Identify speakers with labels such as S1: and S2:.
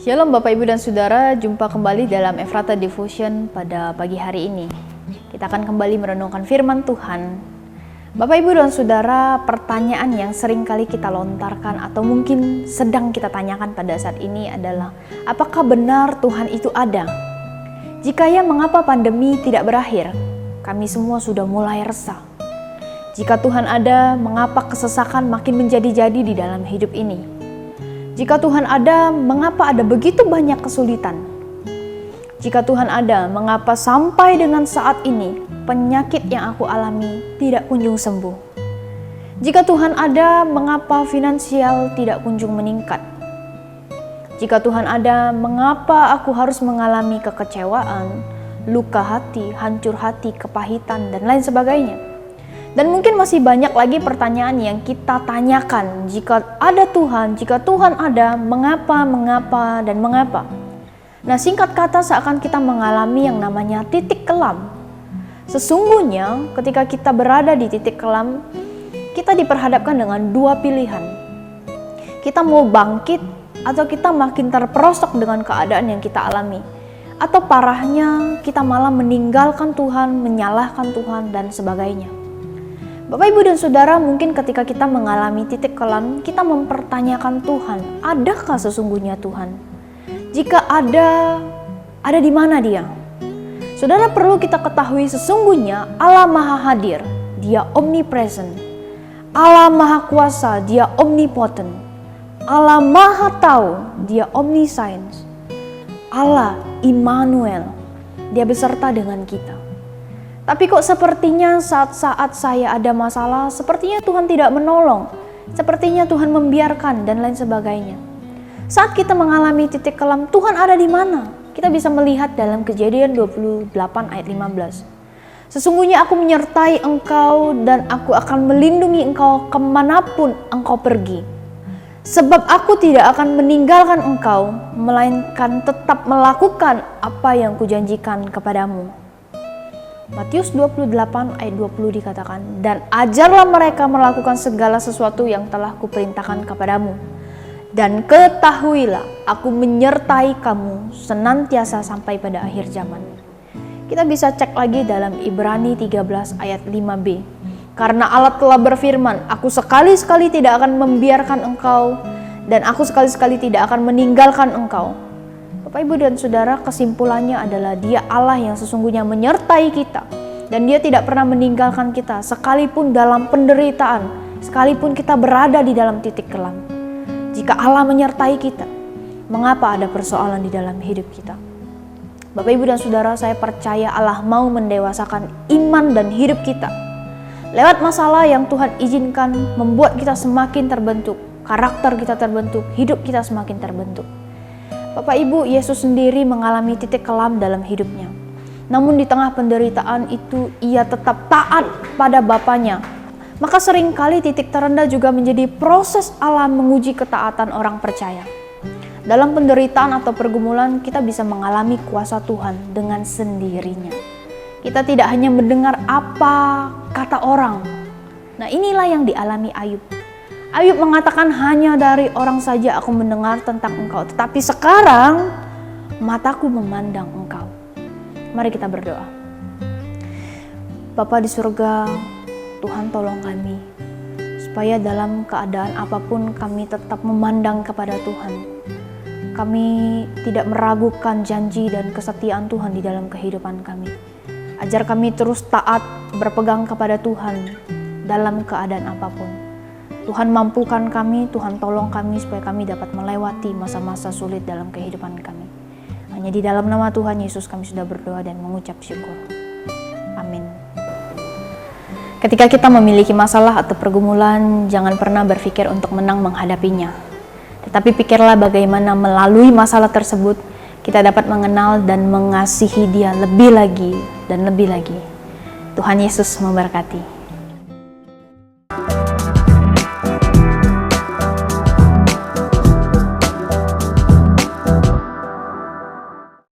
S1: Shalom Bapak Ibu dan Saudara, jumpa kembali dalam Ephrata Devotion pada pagi hari ini. Kita akan kembali merenungkan firman Tuhan. Bapak Ibu dan Saudara, pertanyaan yang sering kali kita lontarkan atau mungkin sedang kita tanyakan pada saat ini adalah, apakah benar Tuhan itu ada? Jika ya, mengapa pandemi tidak berakhir? Kami semua sudah mulai resah. Jika Tuhan ada, mengapa kesesakan makin menjadi-jadi di dalam hidup ini? Jika Tuhan ada, mengapa ada begitu banyak kesulitan? Jika Tuhan ada, mengapa sampai dengan saat ini penyakit yang aku alami tidak kunjung sembuh? Jika Tuhan ada, mengapa finansial tidak kunjung meningkat? Jika Tuhan ada, mengapa aku harus mengalami kekecewaan, luka hati, hancur hati, kepahitan, dan lain sebagainya? Dan mungkin masih banyak lagi pertanyaan yang kita tanyakan. Jika ada Tuhan, jika Tuhan ada, mengapa, dan mengapa? Nah, singkat kata, seakan kita mengalami yang namanya titik kelam. Sesungguhnya ketika kita berada di titik kelam, kita diperhadapkan dengan dua pilihan. Kita mau bangkit atau kita makin terperosok dengan keadaan yang kita alami. Atau parahnya, kita malah meninggalkan Tuhan, menyalahkan Tuhan, dan sebagainya. Bapak, Ibu, dan Saudara, mungkin ketika kita mengalami titik kelam, kita mempertanyakan Tuhan, adakah sesungguhnya Tuhan? Jika ada di mana Dia? Saudara, perlu kita ketahui sesungguhnya Allah Maha Hadir, Dia omnipresent. Allah Maha Kuasa, Dia omnipotent. Allah Maha Tahu, Dia omniscience. Allah Immanuel, Dia beserta dengan kita. Tapi kok sepertinya saat-saat saya ada masalah, sepertinya Tuhan tidak menolong, sepertinya Tuhan membiarkan, dan lain sebagainya. Saat kita mengalami titik kelam, Tuhan ada di mana? Kita bisa melihat dalam Kejadian 28 ayat 15. Sesungguhnya aku menyertai engkau dan aku akan melindungi engkau kemanapun engkau pergi. Sebab aku tidak akan meninggalkan engkau, melainkan tetap melakukan apa yang kujanjikan kepadamu. Matius 28 ayat 20 dikatakan, dan ajarlah mereka melakukan segala sesuatu yang telah kuperintahkan kepadamu. Dan ketahuilah, aku menyertai kamu senantiasa sampai pada akhir zaman. Kita bisa cek lagi dalam Ibrani 13 ayat 5b. Karena Allah telah berfirman, aku sekali-sekali tidak akan membiarkan engkau, dan aku sekali-sekali tidak akan meninggalkan engkau. Bapak, Ibu, dan Saudara, kesimpulannya adalah Dia Allah yang sesungguhnya menyertai kita. Dan Dia tidak pernah meninggalkan kita, sekalipun dalam penderitaan, sekalipun kita berada di dalam titik kelam. Jika Allah menyertai kita, mengapa ada persoalan di dalam hidup kita? Bapak, Ibu, dan Saudara, saya percaya Allah mau mendewasakan iman dan hidup kita. Lewat masalah yang Tuhan izinkan, membuat kita semakin terbentuk, karakter kita terbentuk, hidup kita semakin terbentuk. Bapak, Ibu, Yesus sendiri mengalami titik kelam dalam hidupnya. Namun di tengah penderitaan itu, Ia tetap taat pada Bapanya. Maka seringkali titik terendah juga menjadi proses Allah menguji ketaatan orang percaya. Dalam penderitaan atau pergumulan, kita bisa mengalami kuasa Tuhan dengan sendirinya. Kita tidak hanya mendengar apa kata orang. Nah, inilah yang dialami Ayub. Ayub mengatakan, hanya dari orang saja aku mendengar tentang engkau, tetapi sekarang mataku memandang engkau. Mari kita berdoa. Bapa di surga, Tuhan tolong kami, supaya dalam keadaan apapun kami tetap memandang kepada Tuhan. Kami tidak meragukan janji dan kesetiaan Tuhan di dalam kehidupan kami. Ajar kami terus taat, berpegang kepada Tuhan dalam keadaan apapun. Tuhan mampukan kami, Tuhan tolong kami supaya kami dapat melewati masa-masa sulit dalam kehidupan kami. Hanya di dalam nama Tuhan Yesus kami sudah berdoa dan mengucap syukur. Amin. Ketika kita memiliki masalah atau pergumulan, jangan pernah berpikir untuk menang menghadapinya. Tetapi pikirlah bagaimana melalui masalah tersebut, kita dapat mengenal dan mengasihi Dia lebih lagi dan lebih lagi. Tuhan Yesus memberkati.